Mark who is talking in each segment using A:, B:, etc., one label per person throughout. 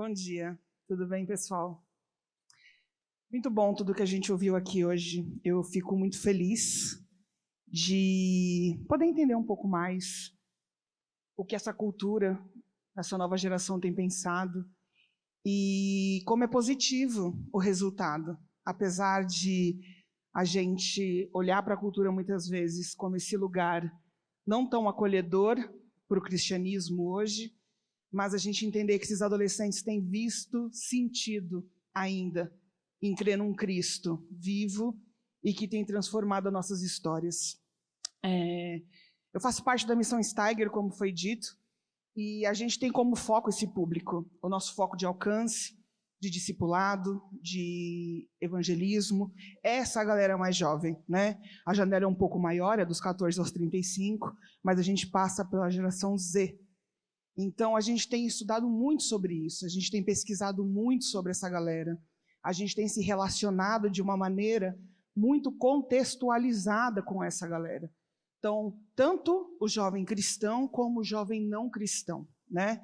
A: Bom dia, tudo bem, pessoal? Muito bom tudo que a gente ouviu aqui hoje. Eu fico muito feliz de poder entender um pouco mais o que essa cultura, essa nova geração tem pensado e como é positivo o resultado, apesar de a gente olhar para a cultura muitas vezes como esse lugar não tão acolhedor para o cristianismo hoje, mas a gente entender que esses adolescentes têm visto sentido ainda em crer num Cristo vivo e que tem transformado as nossas histórias. Eu faço parte da Missão Steiger, como foi dito, e a gente tem como foco esse público, o nosso foco de alcance, de discipulado, de evangelismo, essa galera mais jovem, né? A janela é um pouco maior, é dos 14 aos 35, mas a gente passa pela geração Z. Então, a gente tem estudado muito sobre isso, a gente tem pesquisado muito sobre essa galera, a gente tem se relacionado de uma maneira muito contextualizada com essa galera. Então, tanto o jovem cristão como o jovem não cristão, né?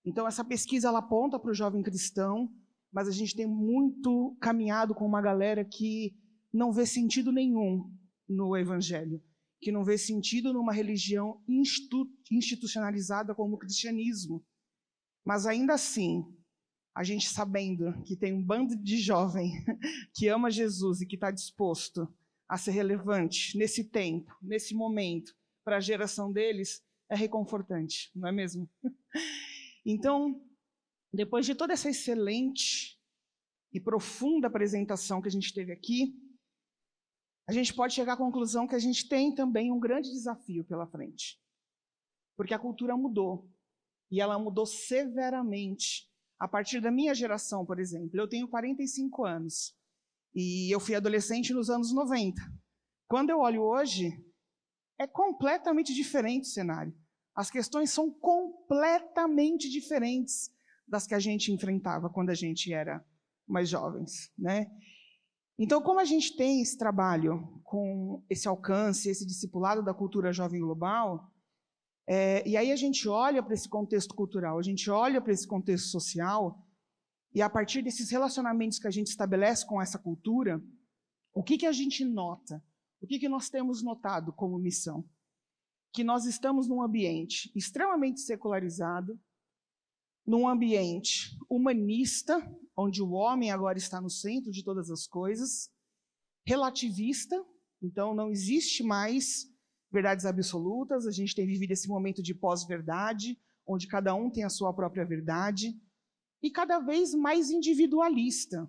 A: Então, essa pesquisa ela aponta para o jovem cristão, mas a gente tem muito caminhado com uma galera que não vê sentido nenhum no evangelho, que não vê sentido numa religião institucionalizada como o cristianismo. Mas ainda assim, a gente sabendo que tem um bando de jovem que ama Jesus e que está disposto a ser relevante nesse tempo, nesse momento, para a geração deles, é reconfortante, não é mesmo? Então, depois de toda essa excelente e profunda apresentação que a gente teve aqui, a gente pode chegar à conclusão que a gente tem também um grande desafio pela frente. Porque a cultura mudou. E ela mudou severamente. A partir da minha geração, por exemplo, eu tenho 45 anos. E eu fui adolescente nos anos 90. Quando eu olho hoje, é completamente diferente o cenário. As questões são completamente diferentes das que a gente enfrentava quando a gente era mais jovens, né? Então, como a gente tem esse trabalho com esse alcance, esse discipulado da cultura jovem global, e aí a gente olha para esse contexto cultural, a gente olha para esse contexto social, e a partir desses relacionamentos que a gente estabelece com essa cultura, o que a gente nota? O que nós temos notado como missão? Que nós estamos num ambiente extremamente secularizado, num ambiente humanista, onde o homem agora está no centro de todas as coisas, relativista, então não existe mais verdades absolutas, a gente tem vivido esse momento de pós-verdade, onde cada um tem a sua própria verdade, e cada vez mais individualista.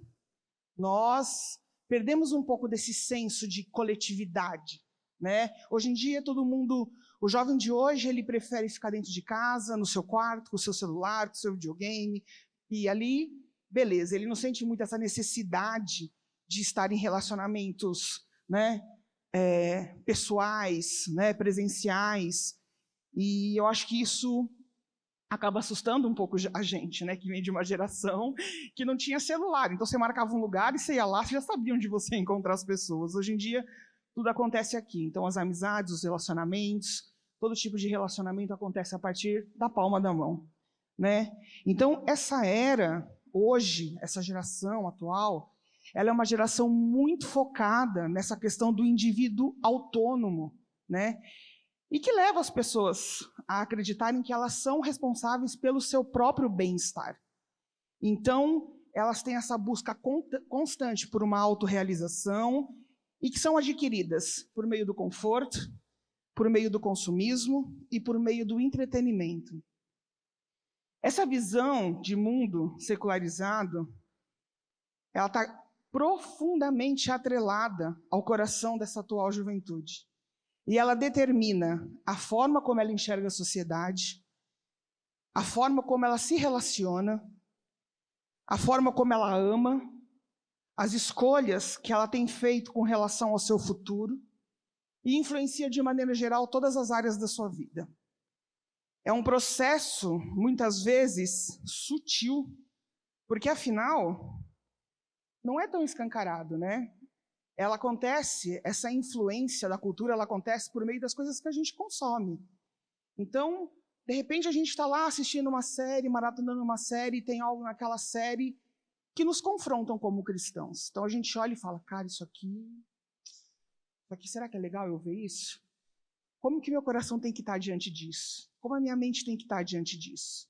A: Nós perdemos um pouco desse senso de coletividade, né? Hoje em dia todo mundo, o jovem de hoje, ele prefere ficar dentro de casa, no seu quarto, com o seu celular, com o seu videogame, e ali, beleza, ele não sente muito essa necessidade de estar em relacionamentos, né, pessoais, né, presenciais, e eu acho que isso acaba assustando um pouco a gente, né, que vem de uma geração que não tinha celular, então você marcava um lugar e você ia lá, você já sabia onde você ia encontrar as pessoas. Hoje em dia, tudo acontece aqui. Então, as amizades, os relacionamentos, todo tipo de relacionamento acontece a partir da palma da mão, né? Então, essa era, hoje, essa geração atual, ela é uma geração muito focada nessa questão do indivíduo autônomo, né? E que leva as pessoas a acreditarem que elas são responsáveis pelo seu próprio bem-estar. Então, elas têm essa busca constante por uma autorrealização e que são adquiridas por meio do conforto, por meio do consumismo e por meio do entretenimento. Essa visão de mundo secularizado, ela está profundamente atrelada ao coração dessa atual juventude. E ela determina a forma como ela enxerga a sociedade, a forma como ela se relaciona, a forma como ela ama, as escolhas que ela tem feito com relação ao seu futuro e influencia de maneira geral todas as áreas da sua vida. É um processo, muitas vezes, sutil, porque afinal, não é tão escancarado, né? Ela acontece, essa influência da cultura, ela acontece por meio das coisas que a gente consome. Então, De repente a gente está lá assistindo uma série, maratonando uma série, e tem algo naquela série que nos confrontam como cristãos. Então a gente olha e fala, cara, isso aqui, será que é legal eu ver isso? Como que meu coração tem que estar diante disso? Como a minha mente tem que estar diante disso?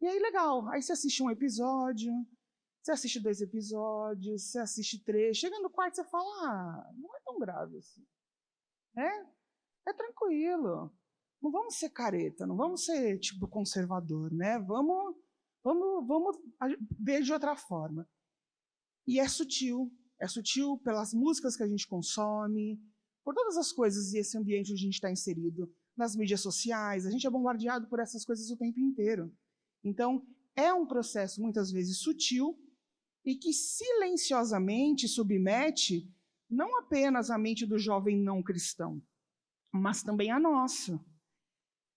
A: E aí, legal. Aí você assiste um episódio, você assiste 2 episódios, você assiste 3. Chega no quarto, você fala, não é tão grave assim. É tranquilo. Não vamos ser careta, não vamos ser, tipo, conservador, né? Vamos ver de outra forma. E é sutil pelas músicas que a gente consome, por todas as coisas e esse ambiente onde a gente está inserido, nas mídias sociais, a gente é bombardeado por essas coisas o tempo inteiro. Então, é um processo muitas vezes sutil e que silenciosamente submete não apenas a mente do jovem não cristão, mas também a nossa.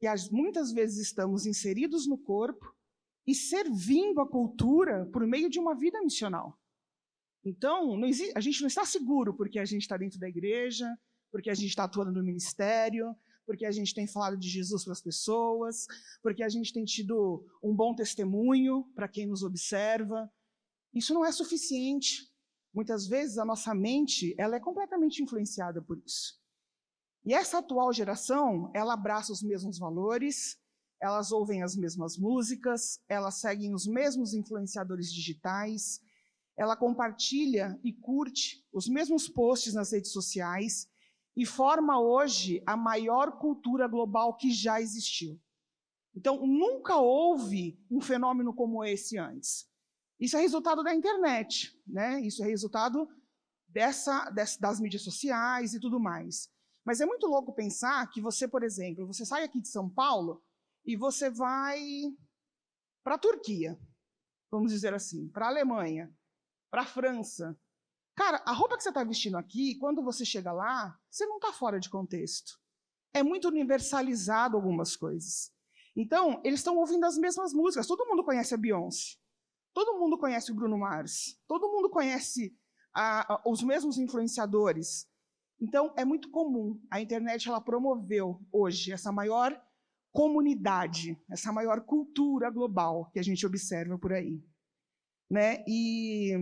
A: E muitas vezes estamos inseridos no corpo e servindo a cultura por meio de uma vida missional. Então, a gente não está seguro porque a gente está dentro da igreja, porque a gente está atuando no ministério, porque a gente tem falado de Jesus para as pessoas, porque a gente tem tido um bom testemunho para quem nos observa. Isso não é suficiente. Muitas vezes a nossa mente ela é completamente influenciada por isso. E essa atual geração, ela abraça os mesmos valores, elas ouvem as mesmas músicas, elas seguem os mesmos influenciadores digitais, ela compartilha e curte os mesmos posts nas redes sociais e forma hoje a maior cultura global que já existiu. Então, nunca houve um fenômeno como esse antes. Isso é resultado da internet, né? Isso é resultado das mídias sociais e tudo mais. Mas é muito louco pensar que você, por exemplo, você sai aqui de São Paulo e você vai para a Turquia, vamos dizer assim, para a Alemanha, para a França. Cara, a roupa que você está vestindo aqui, quando você chega lá, você não está fora de contexto. É muito universalizado algumas coisas. Então, eles estão ouvindo as mesmas músicas. Todo mundo conhece a Beyoncé. Todo mundo conhece o Bruno Mars. Todo mundo conhece os mesmos influenciadores. Então, é muito comum. A internet ela promoveu hoje essa maior comunidade, essa maior cultura global que a gente observa por aí. Né? E,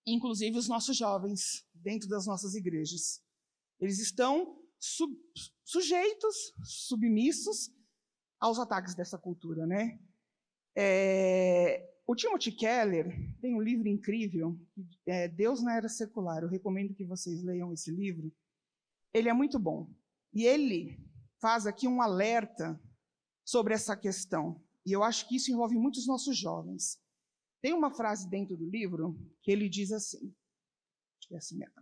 A: inclusive, os nossos jovens, dentro das nossas igrejas, eles estão sujeitos, submissos aos ataques dessa cultura. Né? O Timothy Keller tem um livro incrível, Deus na Era Secular. Eu recomendo que vocês leiam esse livro. Ele é muito bom. E ele faz aqui um alerta sobre essa questão. E eu acho que isso envolve muitos nossos jovens. Tem uma frase dentro do livro que ele diz assim. Acho que é assim mesmo.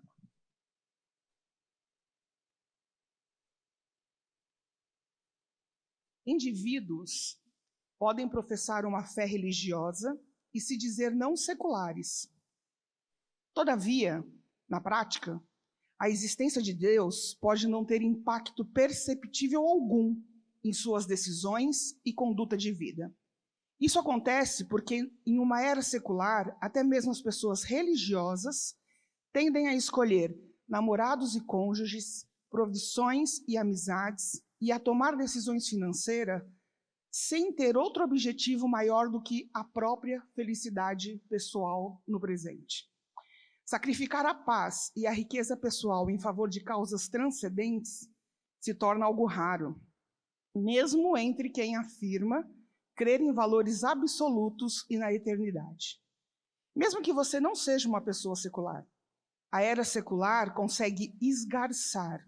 A: Indivíduos podem professar uma fé religiosa e se dizer não seculares. Todavia, na prática, a existência de Deus pode não ter impacto perceptível algum em suas decisões e conduta de vida. Isso acontece porque, em uma era secular, até mesmo as pessoas religiosas tendem a escolher namorados e cônjuges, profissões e amizades e a tomar decisões financeiras sem ter outro objetivo maior do que a própria felicidade pessoal no presente. Sacrificar a paz e a riqueza pessoal em favor de causas transcendentes se torna algo raro, mesmo entre quem afirma crer em valores absolutos e na eternidade. Mesmo que você não seja uma pessoa secular, a era secular consegue esgarçar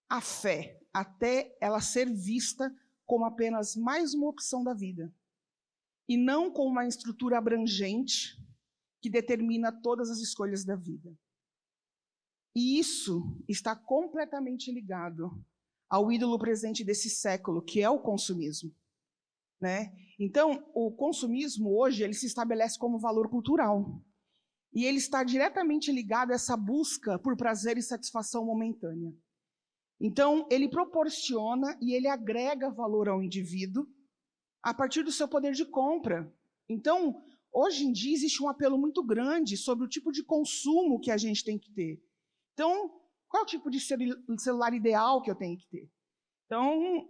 A: a fé até ela ser vista como apenas mais uma opção da vida, e não como uma estrutura abrangente que determina todas as escolhas da vida. E isso está completamente ligado ao ídolo presente desse século, que é o consumismo. Né? Então, o consumismo hoje ele se estabelece como valor cultural. E ele está diretamente ligado a essa busca por prazer e satisfação momentânea. Então, ele proporciona e ele agrega valor ao indivíduo a partir do seu poder de compra. Então, hoje em dia existe um apelo muito grande sobre o tipo de consumo que a gente tem que ter. Então, qual é o tipo de celular ideal que eu tenho que ter? Então,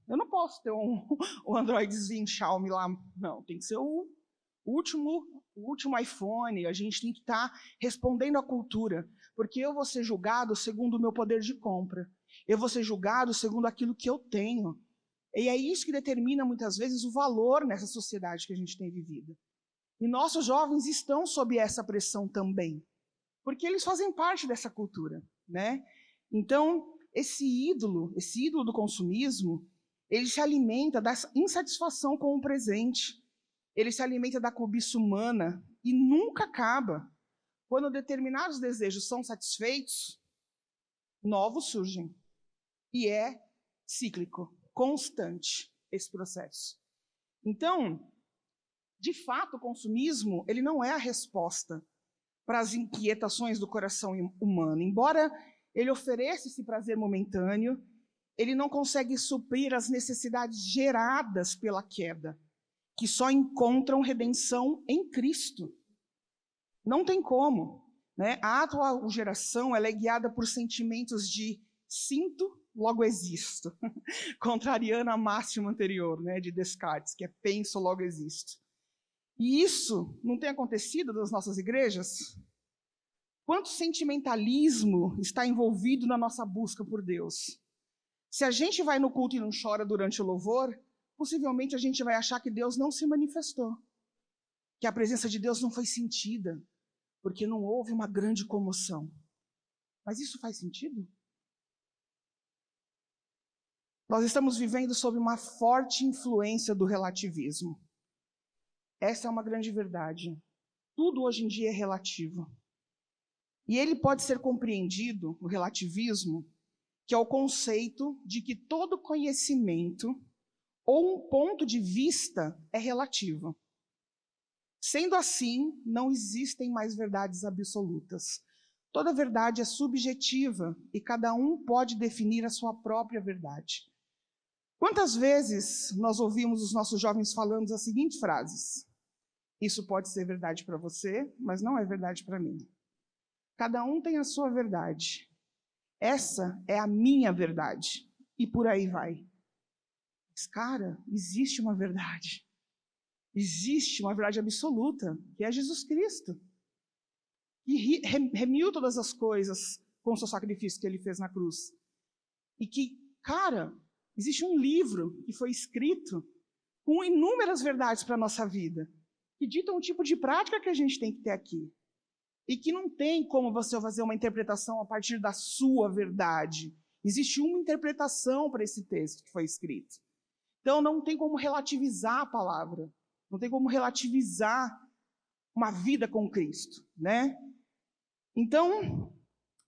A: Eu não posso ter um Androidzinho Xiaomi lá, não. Tem que ser o último iPhone. A gente tem que estar respondendo à cultura, porque eu vou ser julgado segundo o meu poder de compra. Eu vou ser julgado segundo aquilo que eu tenho. E é isso que determina, muitas vezes, o valor nessa sociedade que a gente tem vivido. E nossos jovens estão sob essa pressão também, porque eles fazem parte dessa cultura, né? Então, esse ídolo do consumismo, ele se alimenta da insatisfação com o presente, ele se alimenta da cobiça humana e nunca acaba. Quando determinados desejos são satisfeitos, novos surgem. E é cíclico, constante esse processo. Então, de fato, o consumismo, ele não é a resposta para as inquietações do coração humano. Embora ele ofereça esse prazer momentâneo, ele não consegue suprir as necessidades geradas pela queda, que só encontram redenção em Cristo. Não tem como, né? A atual geração ela é guiada por sentimentos de sinto, logo existo, contrariando a máxima anterior, né, de Descartes, que é penso, logo existo. E isso não tem acontecido nas nossas igrejas? Quanto sentimentalismo está envolvido na nossa busca por Deus? Se a gente vai no culto e não chora durante o louvor, possivelmente a gente vai achar que Deus não se manifestou, que a presença de Deus não foi sentida, porque não houve uma grande comoção. Mas isso faz sentido? Nós estamos vivendo sob uma forte influência do relativismo. Essa é uma grande verdade. Tudo hoje em dia é relativo. E ele pode ser compreendido, o relativismo, que é o conceito de que todo conhecimento ou um ponto de vista é relativo. Sendo assim, não existem mais verdades absolutas. Toda verdade é subjetiva e cada um pode definir a sua própria verdade. Quantas vezes nós ouvimos os nossos jovens falando as seguintes frases: isso pode ser verdade para você, mas não é verdade para mim. Cada um tem a sua verdade. Essa é a minha verdade. E por aí vai. Mas, cara, existe uma verdade. Existe uma verdade absoluta, que é Jesus Cristo. E remiu todas as coisas com o seu sacrifício que ele fez na cruz. E que, cara, existe um livro que foi escrito com inúmeras verdades para a nossa vida, que ditam o tipo de prática que a gente tem que ter aqui. E que não tem como você fazer uma interpretação a partir da sua verdade. Existe uma interpretação para esse texto que foi escrito. Então não tem como relativizar a palavra. Não tem como relativizar uma vida com Cristo, né? Então,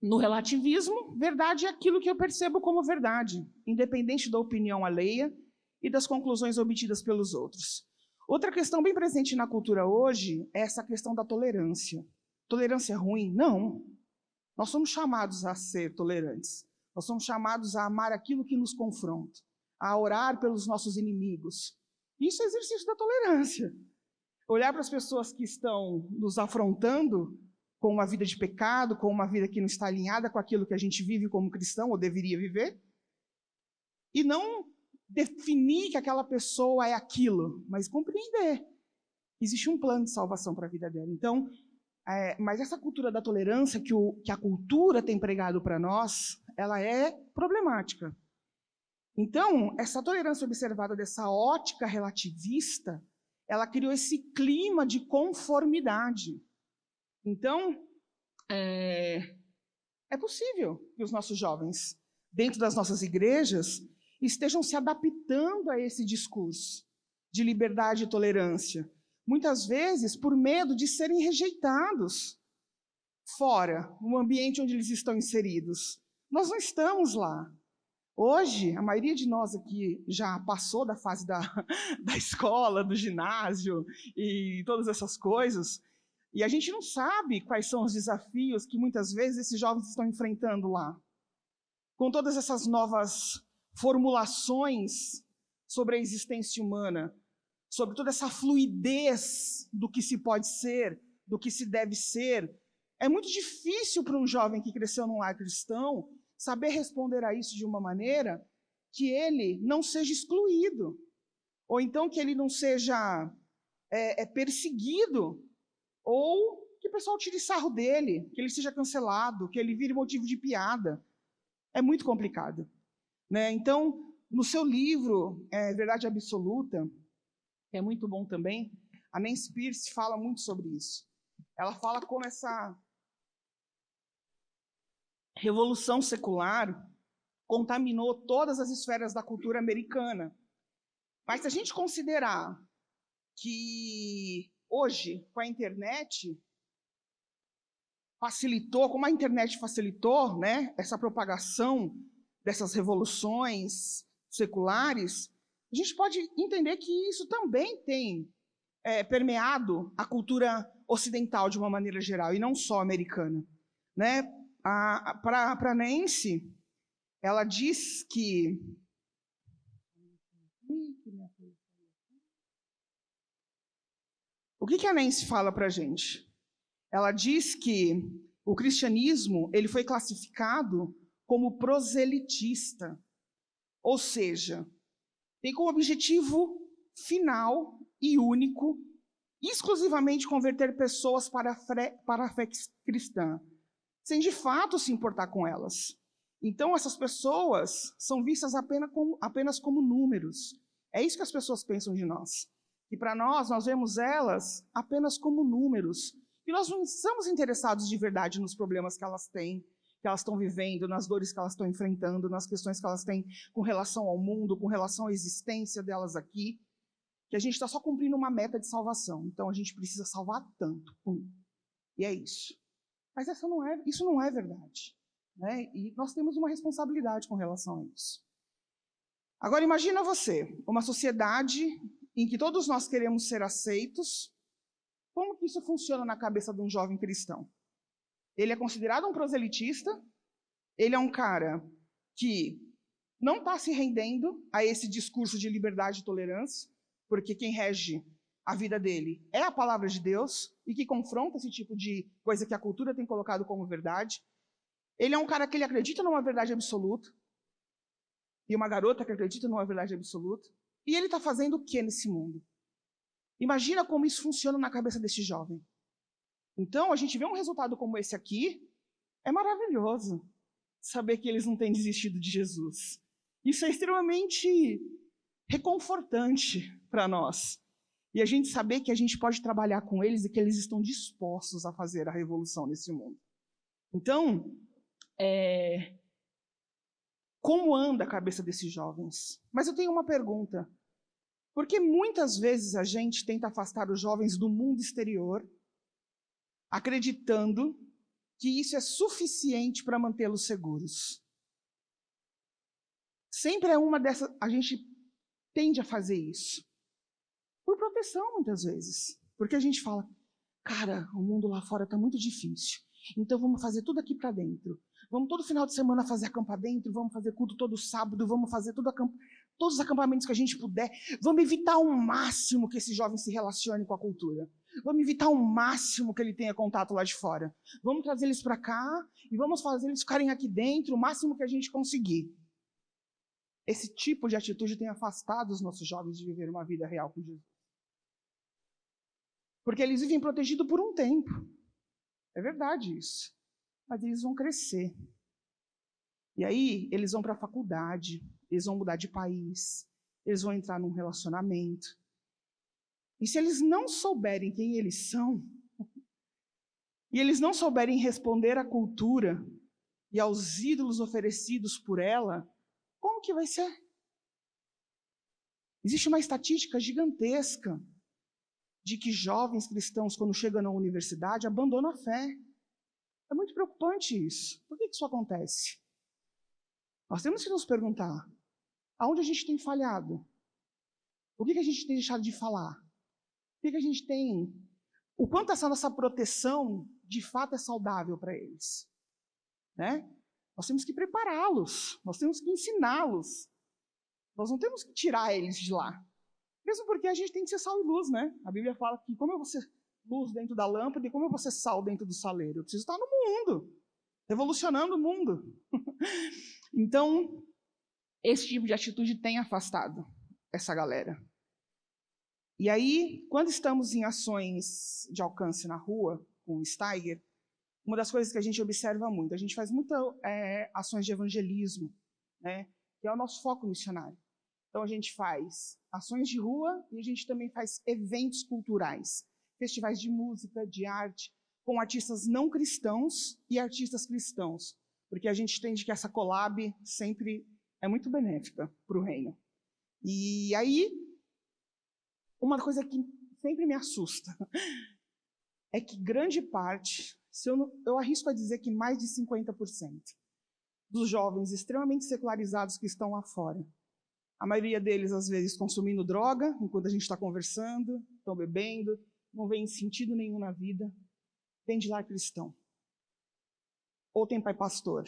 A: no relativismo, verdade é aquilo que eu percebo como verdade, independente da opinião alheia e das conclusões obtidas pelos outros. Outra questão bem presente na cultura hoje é essa questão da tolerância. Tolerância é ruim? Não. Nós somos chamados a ser tolerantes. Nós somos chamados a amar aquilo que nos confronta, a orar pelos nossos inimigos. Isso é exercício da tolerância. Olhar para as pessoas que estão nos afrontando com uma vida de pecado, com uma vida que não está alinhada com aquilo que a gente vive como cristão ou deveria viver, e não definir que aquela pessoa é aquilo, mas compreender. Existe um plano de salvação para a vida dela. Então, mas essa cultura da tolerância que a cultura tem pregado para nós, ela é problemática. Então, essa tolerância observada dessa ótica relativista, ela criou esse clima de conformidade. Então, é possível que os nossos jovens, dentro das nossas igrejas, estejam se adaptando a esse discurso de liberdade e tolerância. Muitas vezes por medo de serem rejeitados fora, no ambiente onde eles estão inseridos. Nós não estamos lá. Hoje, a maioria de nós aqui já passou da fase da escola, do ginásio e todas essas coisas, e a gente não sabe quais são os desafios que muitas vezes esses jovens estão enfrentando lá. Com todas essas novas formulações sobre a existência humana, sobre toda essa fluidez do que se pode ser, do que se deve ser, é muito difícil para um jovem que cresceu num lar cristão saber responder a isso de uma maneira que ele não seja excluído, ou então que ele não seja perseguido, ou que o pessoal tire sarro dele, que ele seja cancelado, que ele vire motivo de piada. É muito complicado, né? Então, no seu livro, Verdade Absoluta, que é muito bom também, a Nancy Pierce fala muito sobre isso. Ela fala como essa revolução secular contaminou todas as esferas da cultura americana. Mas se a gente considerar que hoje, com a internet, como a internet facilitou, né, essa propagação dessas revoluções seculares, a gente pode entender que isso também tem permeado a cultura ocidental de uma maneira geral, e não só americana, né? Para Nancy, ela diz que o que a Nancy fala para a gente? Ela diz que o cristianismo ele foi classificado como proselitista, ou seja, tem como objetivo final e único exclusivamente converter pessoas para a fé cristã, sem de fato se importar com elas. Então, essas pessoas são vistas apenas como números. É isso que as pessoas pensam de nós. E para nós vemos elas apenas como números. E nós não estamos interessados de verdade nos problemas que elas têm, que elas estão vivendo, nas dores que elas estão enfrentando, nas questões que elas têm com relação ao mundo, com relação à existência delas aqui, que a gente está só cumprindo uma meta de salvação. Então, a gente precisa salvar tanto. E é isso. Mas isso não é verdade, né? E nós temos uma responsabilidade com relação a isso. Agora, imagina você, uma sociedade em que todos nós queremos ser aceitos. Como que isso funciona na cabeça de um jovem cristão? Ele é considerado um proselitista, ele é um cara que não está se rendendo a esse discurso de liberdade e tolerância, porque quem rege a vida dele é a palavra de Deus, e que confronta esse tipo de coisa que a cultura tem colocado como verdade. Ele é um cara que ele acredita numa verdade absoluta, e uma garota que acredita numa verdade absoluta, e ele está fazendo o que nesse mundo? Imagina como isso funciona na cabeça desse jovem. Então, a gente vê um resultado como esse aqui, é maravilhoso saber que eles não têm desistido de Jesus. Isso é extremamente reconfortante para nós. E a gente saber que a gente pode trabalhar com eles e que eles estão dispostos a fazer a revolução nesse mundo. Então, como anda a cabeça desses jovens? Mas eu tenho uma pergunta. Porque muitas vezes a gente tenta afastar os jovens do mundo exterior, acreditando que isso é suficiente para mantê-los seguros. Sempre é uma dessas, a gente tende a fazer isso. Por proteção, muitas vezes. Porque a gente fala, cara, o mundo lá fora está muito difícil. Então vamos fazer tudo aqui para dentro. Vamos todo final de semana fazer acampar dentro, vamos fazer culto todo sábado, vamos fazer todos os acampamentos que a gente puder. Vamos evitar ao máximo que esse jovem se relacione com a cultura. Vamos evitar ao máximo que ele tenha contato lá de fora. Vamos trazer eles para cá e vamos fazer eles ficarem aqui dentro o máximo que a gente conseguir. Esse tipo de atitude tem afastado os nossos jovens de viver uma vida real com Jesus. Porque eles vivem protegidos por um tempo. É verdade isso. Mas eles vão crescer. E aí, eles vão para a faculdade, eles vão mudar de país, eles vão entrar num relacionamento. E se eles não souberem quem eles são, e eles não souberem responder à cultura e aos ídolos oferecidos por ela, como que vai ser? Existe uma estatística gigantesca de que jovens cristãos, quando chegam na universidade, abandonam a fé. É muito preocupante isso. Por que isso acontece? Nós temos que nos perguntar, aonde a gente tem falhado? O que a gente tem deixado de falar? O que a gente tem... O quanto essa nossa proteção, de fato, é saudável para eles? Né? Nós temos que prepará-los, nós temos que ensiná-los. Nós não temos que tirar eles de lá. Mesmo porque a gente tem que ser sal e luz, né? A Bíblia fala que como eu vou ser luz dentro da lâmpada e como eu vou ser sal dentro do saleiro? Eu preciso estar no mundo, revolucionando o mundo. Então, esse tipo de atitude tem afastado essa galera. E aí, quando estamos em ações de alcance na rua, com o Steiger, uma das coisas que a gente observa muito, a gente faz muitas ações de evangelismo, né, que é o nosso foco missionário. Então, a gente faz ações de rua e a gente também faz eventos culturais, festivais de música, de arte, com artistas não cristãos e artistas cristãos, porque a gente entende que essa collab sempre é muito benéfica para o reino. E aí, uma coisa que sempre me assusta é que grande parte, eu arrisco a dizer que mais de 50% dos jovens extremamente secularizados que estão lá fora, a maioria deles, às vezes, consumindo droga, enquanto a gente está conversando, estão bebendo, não vêem sentido nenhum na vida, vem de lar cristão. Ou tem pai pastor.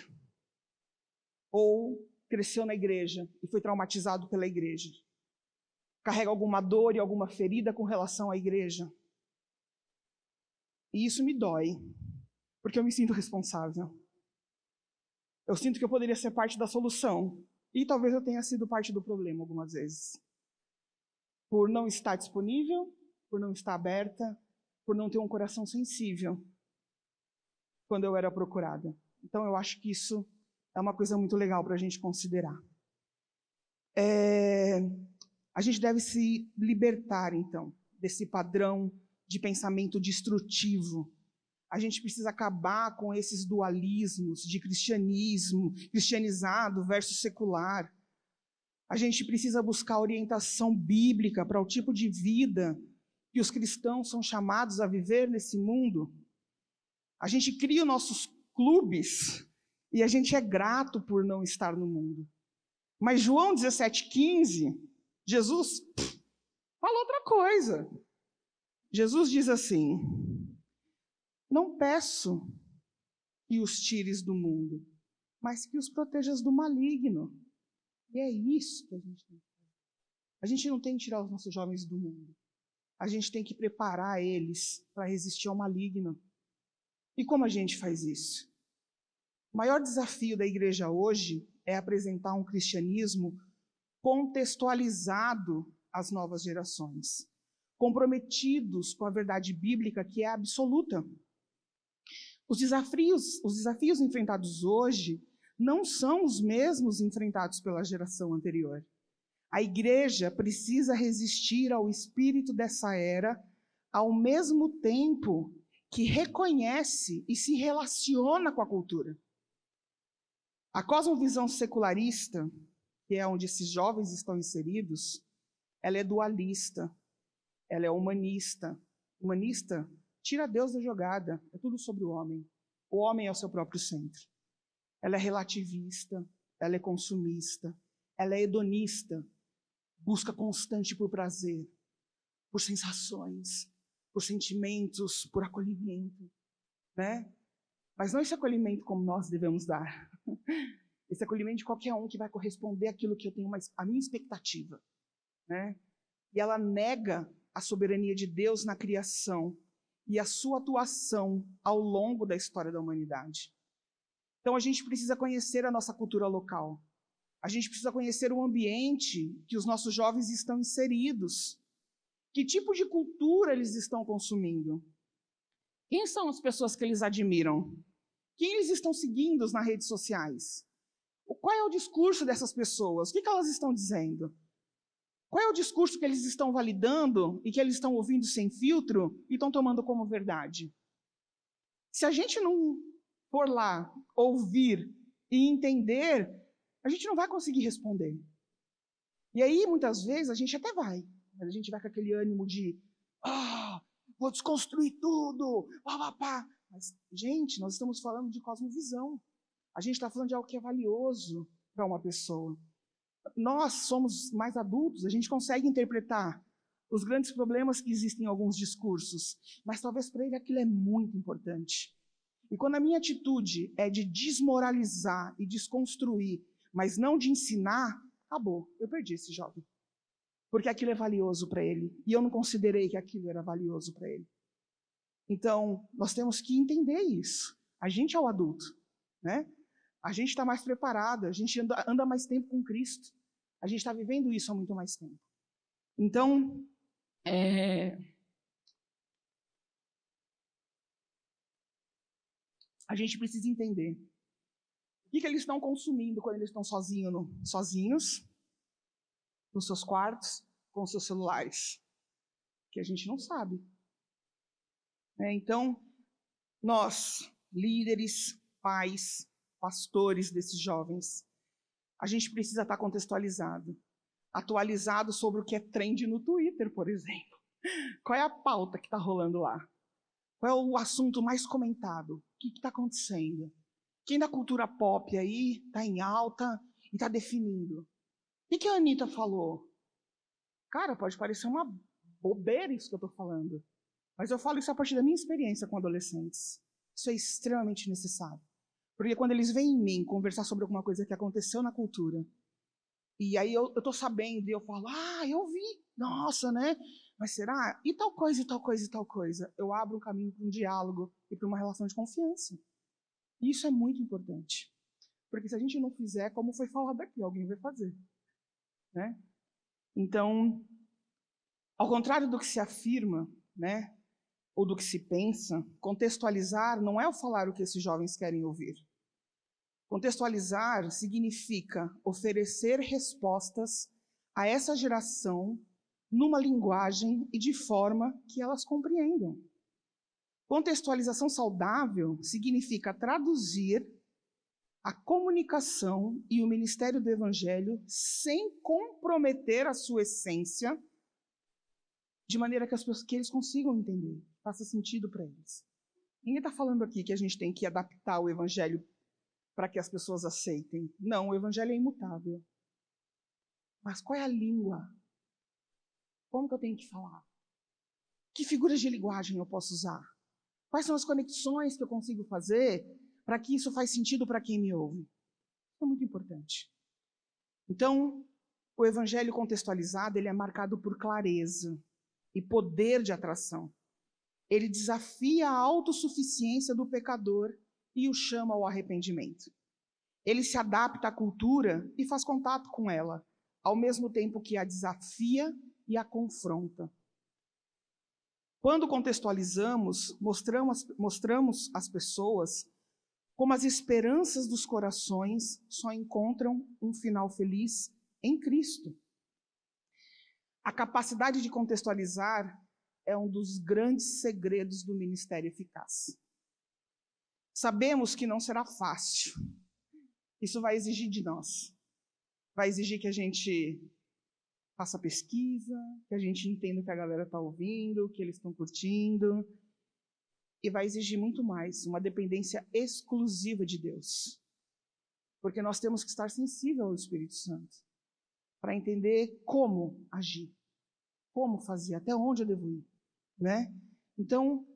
A: Ou cresceu na igreja e foi traumatizado pela igreja. Carrega alguma dor e alguma ferida com relação à igreja. E isso me dói, porque eu me sinto responsável. Eu sinto que eu poderia ser parte da solução. E talvez eu tenha sido parte do problema algumas vezes. Por não estar disponível, por não estar aberta, por não ter um coração sensível quando eu era procurada. Então eu acho que isso é uma coisa muito legal para a gente considerar. A gente deve se libertar, então, desse padrão de pensamento destrutivo. A gente precisa acabar com esses dualismos de cristianismo, cristianizado versus secular. A gente precisa buscar orientação bíblica para o tipo de vida que os cristãos são chamados a viver nesse mundo. A gente cria os nossos clubes e a gente é grato por não estar no mundo. Mas João 17,15, Jesus fala outra coisa. Jesus diz assim: não peço que os tires do mundo, mas que os protejas do maligno. E é isso que a gente tem que fazer. A gente não tem que tirar os nossos jovens do mundo. A gente tem que preparar eles para resistir ao maligno. E como a gente faz isso? O maior desafio da igreja hoje é apresentar um cristianismo contextualizado às novas gerações, comprometidos com a verdade bíblica que é absoluta. Os desafios enfrentados hoje não são os mesmos enfrentados pela geração anterior. A igreja precisa resistir ao espírito dessa era, ao mesmo tempo que reconhece e se relaciona com a cultura. A cosmovisão secularista, que é onde esses jovens estão inseridos, ela é dualista, ela é humanista. Humanista tira Deus da jogada, é tudo sobre o homem. O homem é o seu próprio centro. Ela é relativista, ela é consumista, ela é hedonista, busca constante por prazer, por sensações, por sentimentos, por acolhimento, né? Mas não esse acolhimento como nós devemos dar. Esse acolhimento de qualquer um que vai corresponder àquilo que eu tenho a minha expectativa, né? E ela nega a soberania de Deus na criação e a sua atuação ao longo da história da humanidade. Então a gente precisa conhecer a nossa cultura local. A gente precisa conhecer o ambiente que os nossos jovens estão inseridos. Que tipo de cultura eles estão consumindo? Quem são as pessoas que eles admiram? Quem eles estão seguindo nas redes sociais? Qual é o discurso dessas pessoas? O que elas estão dizendo? Qual é o discurso que eles estão validando e que eles estão ouvindo sem filtro e estão tomando como verdade? Se a gente não for lá ouvir e entender, a gente não vai conseguir responder. E aí, muitas vezes, a gente até vai, mas a gente vai com aquele ânimo de vou desconstruir tudo, pá. Mas, gente, nós estamos falando de cosmovisão. A gente está falando de algo que é valioso para uma pessoa. Nós somos mais adultos, a gente consegue interpretar os grandes problemas que existem em alguns discursos, mas talvez para ele aquilo é muito importante. E quando a minha atitude é de desmoralizar e desconstruir, mas não de ensinar, acabou, eu perdi esse jovem. Porque aquilo é valioso para ele, e eu não considerei que aquilo era valioso para ele. Então, nós temos que entender isso. A gente é o adulto, né? A gente está mais preparado, a gente anda mais tempo com Cristo. A gente está vivendo isso há muito mais tempo. Então, a gente precisa entender o que eles estão consumindo quando eles estão sozinhos, nos seus quartos, com seus celulares, que a gente não sabe. Então, nós, líderes, pais, pastores desses jovens, a gente precisa estar contextualizado, atualizado sobre o que é trend no Twitter, por exemplo. Qual é a pauta que está rolando lá? Qual é o assunto mais comentado? O que está acontecendo? Quem da cultura pop aí está em alta e está definindo? O que a Anitta falou? Cara, pode parecer uma bobeira isso que eu estou falando, mas eu falo isso a partir da minha experiência com adolescentes. Isso é extremamente necessário. Porque quando eles vêm em mim conversar sobre alguma coisa que aconteceu na cultura, e aí eu estou sabendo, e eu falo, eu vi, nossa, né? Mas será? E tal coisa, e tal coisa, e tal coisa. Eu abro um caminho para um diálogo e para uma relação de confiança. E isso é muito importante. Porque se a gente não fizer, como foi falado aqui, alguém vai fazer. Né? Então, ao contrário do que se afirma, né, ou do que se pensa, contextualizar não é o falar o que esses jovens querem ouvir. Contextualizar significa oferecer respostas a essa geração numa linguagem e de forma que elas compreendam. Contextualização saudável significa traduzir a comunicação e o ministério do Evangelho sem comprometer a sua essência, de maneira que eles consigam entender, faça sentido para eles. Ninguém está falando aqui que a gente tem que adaptar o Evangelho para que as pessoas aceitem. Não, o Evangelho é imutável. Mas qual é a língua? Como que eu tenho que falar? Que figuras de linguagem eu posso usar? Quais são as conexões que eu consigo fazer para que isso faça sentido para quem me ouve? Isso é muito importante. Então, o Evangelho contextualizado, ele é marcado por clareza e poder de atração. Ele desafia a autossuficiência do pecador e o chama ao arrependimento. Ele se adapta à cultura e faz contato com ela, ao mesmo tempo que a desafia e a confronta. Quando contextualizamos, mostramos às pessoas como as esperanças dos corações só encontram um final feliz em Cristo. A capacidade de contextualizar é um dos grandes segredos do ministério eficaz. Sabemos que não será fácil. Isso vai exigir de nós. Vai exigir que a gente faça pesquisa, que a gente entenda o que a galera está ouvindo, o que eles estão curtindo. E vai exigir muito mais, uma dependência exclusiva de Deus. Porque nós temos que estar sensíveis ao Espírito Santo para entender como agir, como fazer, até onde eu devo ir. Né? Então,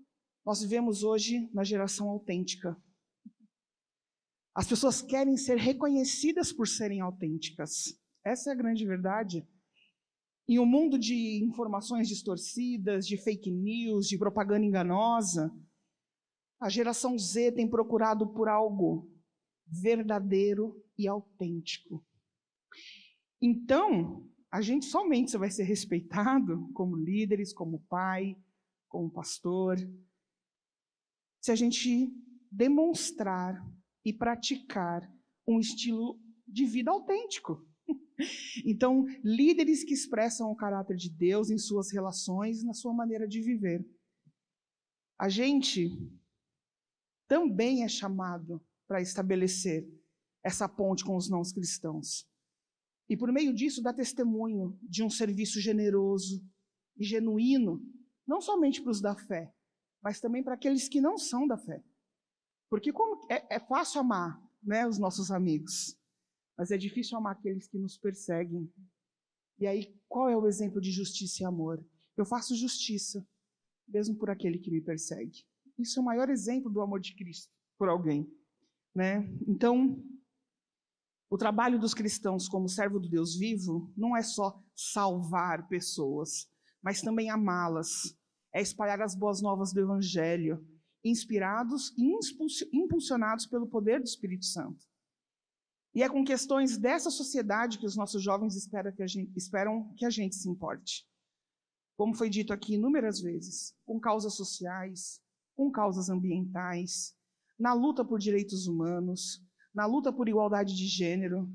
A: nós vivemos hoje na geração autêntica. As pessoas querem ser reconhecidas por serem autênticas. Essa é a grande verdade. Em um mundo de informações distorcidas, de fake news, de propaganda enganosa, a geração Z tem procurado por algo verdadeiro e autêntico. Então, a gente somente vai ser respeitado como líderes, como pai, como pastor, se a gente demonstrar e praticar um estilo de vida autêntico. Então, líderes que expressam o caráter de Deus em suas relações e na sua maneira de viver. A gente também é chamado para estabelecer essa ponte com os não cristãos. E por meio disso dá testemunho de um serviço generoso e genuíno, não somente para os da fé, mas também para aqueles que não são da fé. Porque como é fácil amar, né, os nossos amigos, mas é difícil amar aqueles que nos perseguem. E aí, qual é o exemplo de justiça e amor? Eu faço justiça, mesmo por aquele que me persegue. Isso é o maior exemplo do amor de Cristo por alguém. Né? Então, o trabalho dos cristãos como servo do Deus vivo não é só salvar pessoas, mas também amá-las. É espalhar as boas novas do Evangelho, inspirados e impulsionados pelo poder do Espírito Santo. E é com questões dessa sociedade que os nossos jovens esperam que a gente se importe. Como foi dito aqui inúmeras vezes, com causas sociais, com causas ambientais, na luta por direitos humanos, na luta por igualdade de gênero,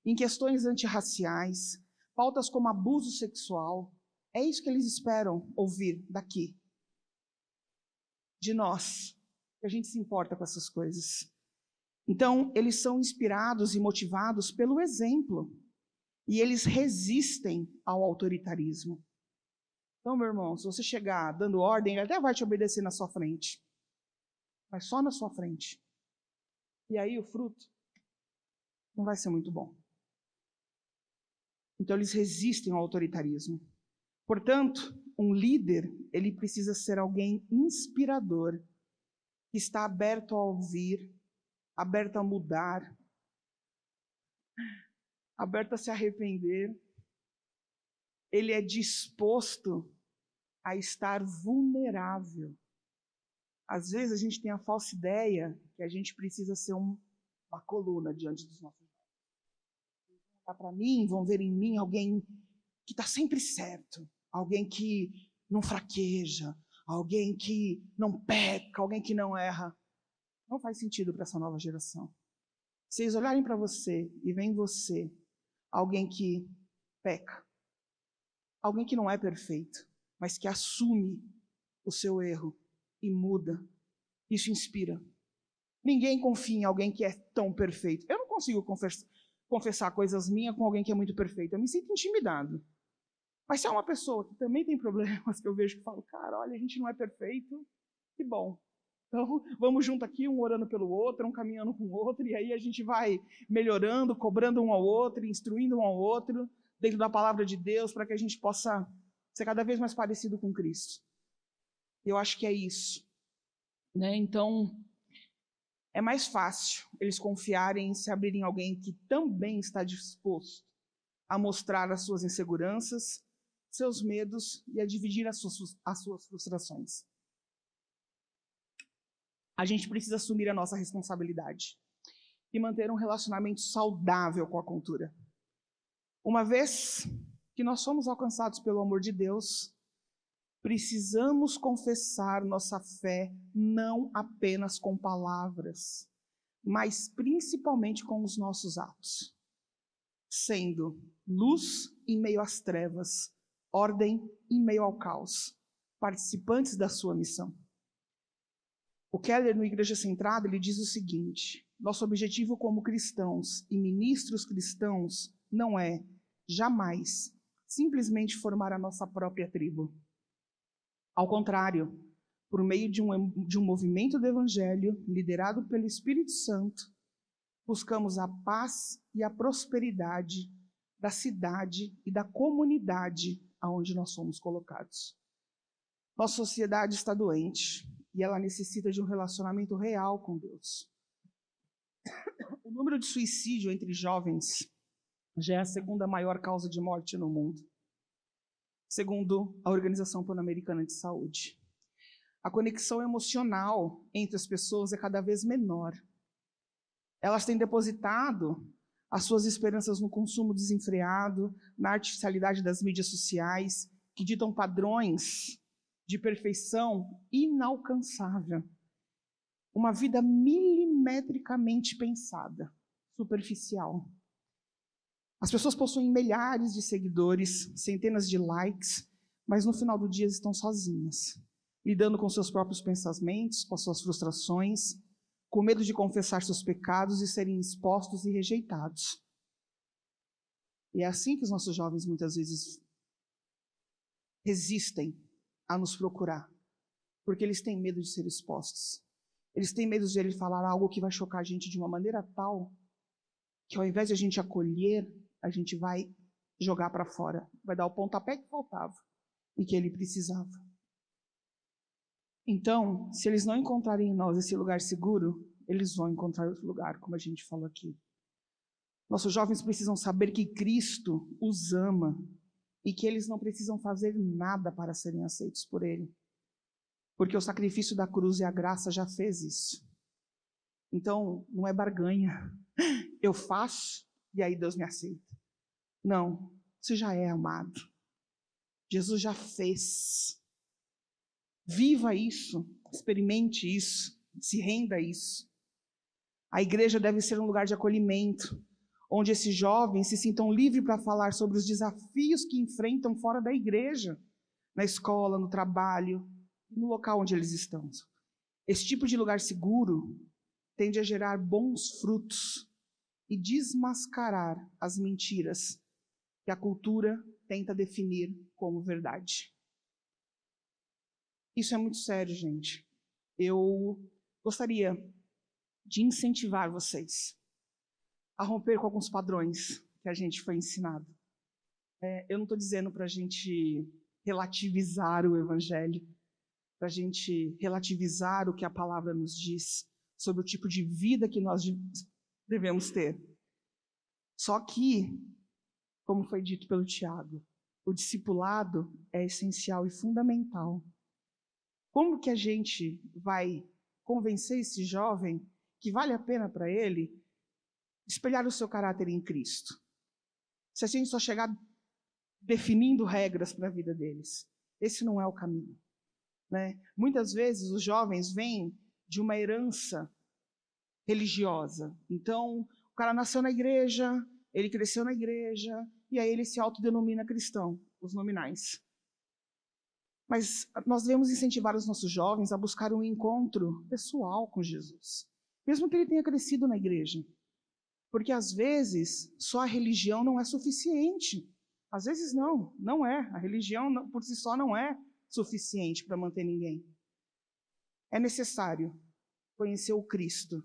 A: em questões antirraciais, pautas como abuso sexual. É isso que eles esperam ouvir daqui, de nós, que a gente se importa com essas coisas. Então, eles são inspirados e motivados pelo exemplo, e eles resistem ao autoritarismo. Então, meu irmão, se você chegar dando ordem, ele até vai te obedecer na sua frente, mas só na sua frente. E aí o fruto não vai ser muito bom. Então, eles resistem ao autoritarismo. Portanto, um líder, ele precisa ser alguém inspirador, que está aberto a ouvir, aberto a mudar, aberto a se arrepender. Ele é disposto a estar vulnerável. Às vezes a gente tem a falsa ideia que a gente precisa ser uma coluna diante dos nossos olhos. Vão olhar para mim, vão ver em mim alguém que está sempre certo, alguém que não fraqueja, alguém que não peca, alguém que não erra. Não faz sentido para essa nova geração. Se eles olharem para você e veem em você alguém que peca, alguém que não é perfeito, mas que assume o seu erro e muda, isso inspira. Ninguém confia em alguém que é tão perfeito. Eu não consigo confessar coisas minhas com alguém que é muito perfeito. Eu me sinto intimidado. Mas se é uma pessoa que também tem problemas, que eu vejo que falo, cara, olha, a gente não é perfeito, que bom. Então, vamos junto aqui, um orando pelo outro, um caminhando com o outro, e aí a gente vai melhorando, cobrando um ao outro, instruindo um ao outro, dentro da palavra de Deus, para que a gente possa ser cada vez mais parecido com Cristo. Eu acho que é isso. Né? Então, é mais fácil eles confiarem em se abrirem em alguém que também está disposto a mostrar as suas inseguranças, seus medos e a dividir as suas frustrações. A gente precisa assumir a nossa responsabilidade e manter um relacionamento saudável com a cultura. Uma vez que nós somos alcançados pelo amor de Deus, precisamos confessar nossa fé não apenas com palavras, mas principalmente com os nossos atos, sendo luz em meio às trevas, ordem em meio ao caos, participantes da sua missão. O Keller, no Igreja Centrada, ele diz o seguinte: nosso objetivo como cristãos e ministros cristãos não é, jamais, simplesmente formar a nossa própria tribo. Ao contrário, por meio de um movimento do Evangelho, liderado pelo Espírito Santo, buscamos a paz e a prosperidade da cidade e da comunidade aonde nós somos colocados. Nossa sociedade está doente e ela necessita de um relacionamento real com Deus. O número de suicídio entre jovens já é a segunda maior causa de morte no mundo, segundo a Organização Pan-Americana de Saúde. A conexão emocional entre as pessoas é cada vez menor. Elas têm depositado as suas esperanças no consumo desenfreado, na artificialidade das mídias sociais, que ditam padrões de perfeição inalcançável. Uma vida milimetricamente pensada, superficial. As pessoas possuem milhares de seguidores, centenas de likes, mas no final do dia estão sozinhas, lidando com seus próprios pensamentos, com suas frustrações, com medo de confessar seus pecados e serem expostos e rejeitados. E é assim que os nossos jovens muitas vezes resistem a nos procurar, porque eles têm medo de ser expostos. Eles têm medo de ele falar algo que vai chocar a gente de uma maneira tal que ao invés de a gente acolher, a gente vai jogar para fora, vai dar o pontapé que faltava e que ele precisava. Então, se eles não encontrarem em nós esse lugar seguro, eles vão encontrar outro lugar, como a gente falou aqui. Nossos jovens precisam saber que Cristo os ama e que eles não precisam fazer nada para serem aceitos por Ele, porque o sacrifício da cruz e a graça já fez isso. Então, não é barganha, eu faço e aí Deus me aceita. Não, você já é amado. Jesus já fez. Viva isso, experimente isso, se renda a isso. A igreja deve ser um lugar de acolhimento, onde esses jovens se sintam livres para falar sobre os desafios que enfrentam fora da igreja, na escola, no trabalho, no local onde eles estão. Esse tipo de lugar seguro tende a gerar bons frutos e desmascarar as mentiras que a cultura tenta definir como verdade. Isso é muito sério, gente. Eu gostaria de incentivar vocês a romper com alguns padrões que a gente foi ensinado. Eu não estou dizendo para a gente relativizar o Evangelho, para a gente relativizar o que a palavra nos diz sobre o tipo de vida que nós devemos ter. Só que, como foi dito pelo Tiago, o discipulado é essencial e fundamental. Como que a gente vai convencer esse jovem que vale a pena para ele espelhar o seu caráter em Cristo? Se a gente só chegar definindo regras para a vida deles, esse não é o caminho, né? Muitas vezes os jovens vêm de uma herança religiosa. Então, o cara nasceu na igreja, ele cresceu na igreja, e aí ele se autodenomina cristão, os nominais. Mas nós devemos incentivar os nossos jovens a buscar um encontro pessoal com Jesus, mesmo que ele tenha crescido na igreja. Porque às vezes só a religião não é suficiente. Às vezes não é. A religião por si só não é suficiente para manter ninguém. É necessário conhecer o Cristo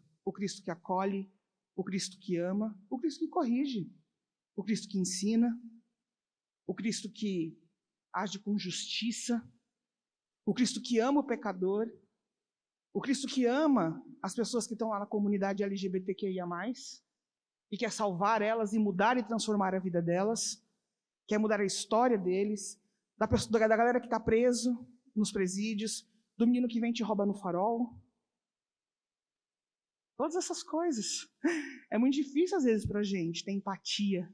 A: que acolhe, o Cristo que ama, o Cristo que corrige, o Cristo que ensina, o Cristo que age com justiça, o Cristo que ama o pecador, o Cristo que ama as pessoas que estão lá na comunidade LGBTQIA+, e quer salvar elas e mudar e transformar a vida delas, quer mudar a história deles, da galera que está preso nos presídios, do menino que vem te roubar no farol. Todas essas coisas. É muito difícil às vezes para a gente ter empatia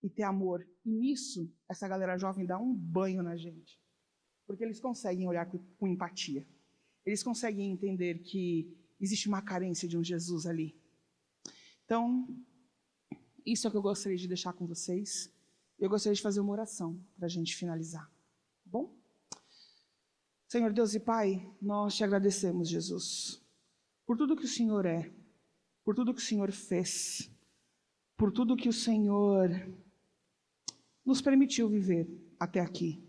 A: e ter amor. E nisso, essa galera jovem dá um banho na gente. Porque eles conseguem olhar com empatia. Eles conseguem entender que existe uma carência de um Jesus ali. Então, isso é o que eu gostaria de deixar com vocês. Eu gostaria de fazer uma oração para a gente finalizar. Tá bom? Senhor Deus e Pai, nós te agradecemos, Jesus, por tudo que o Senhor é, por tudo que o Senhor fez, por tudo que o Senhor nos permitiu viver até aqui.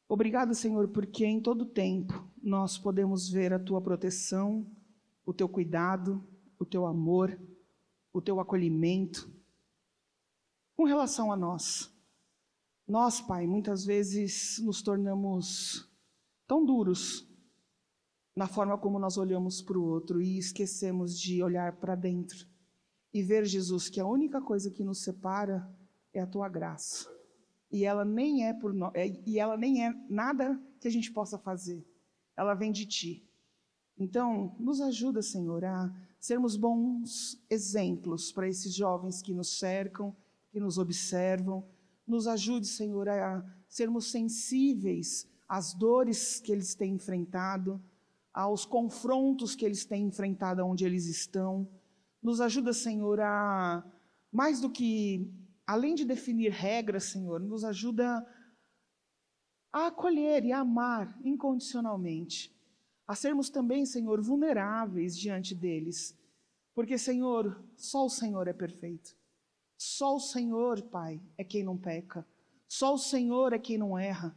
A: Obrigado, Senhor, porque em todo tempo nós podemos ver a Tua proteção, o Teu cuidado, o Teu amor, o Teu acolhimento. Com relação a nós, Pai, muitas vezes nos tornamos tão duros na forma como nós olhamos para o outro e esquecemos de olhar para dentro e ver, Jesus, que a única coisa que nos separa é a Tua graça. E ela nem é por nós, e ela nem é nada que a gente possa fazer. Ela vem de Ti. Então, nos ajuda, Senhor, a sermos bons exemplos para esses jovens que nos cercam, que nos observam. Nos ajude, Senhor, a sermos sensíveis às dores que eles têm enfrentado, aos confrontos que eles têm enfrentado onde eles estão. Nos ajuda, Senhor, a, mais do que, além de definir regras, Senhor, nos ajuda a acolher e a amar incondicionalmente. A sermos também, Senhor, vulneráveis diante deles. Porque, Senhor, só o Senhor é perfeito. Só o Senhor, Pai, é quem não peca. Só o Senhor é quem não erra.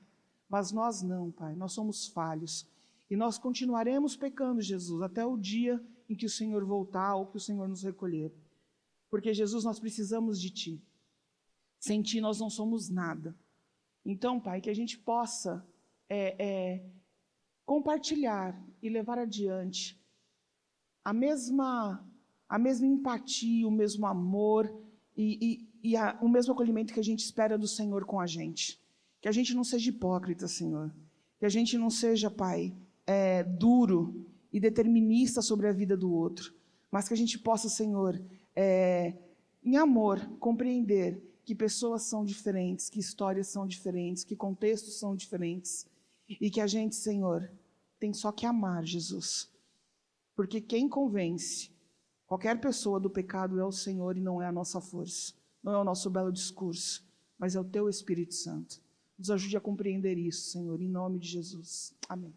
A: Mas nós não, Pai, nós somos falhos. E nós continuaremos pecando, Jesus, até o dia em que o Senhor voltar ou que o Senhor nos recolher. Porque, Jesus, nós precisamos de Ti. Sem Ti nós não somos nada. Então, Pai, que a gente possa compartilhar e levar adiante a mesma empatia, o mesmo amor e o mesmo acolhimento que a gente espera do Senhor com a gente. Que a gente não seja hipócrita, Senhor. Que a gente não seja, Pai, duro e determinista sobre a vida do outro. Mas que a gente possa, Senhor, em amor, compreender que pessoas são diferentes, que histórias são diferentes, que contextos são diferentes, e que a gente, Senhor, tem só que amar Jesus. Porque quem convence qualquer pessoa do pecado é o Senhor e não é a nossa força, não é o nosso belo discurso, mas é o Teu Espírito Santo. Nos ajude a compreender isso, Senhor, em nome de Jesus. Amém.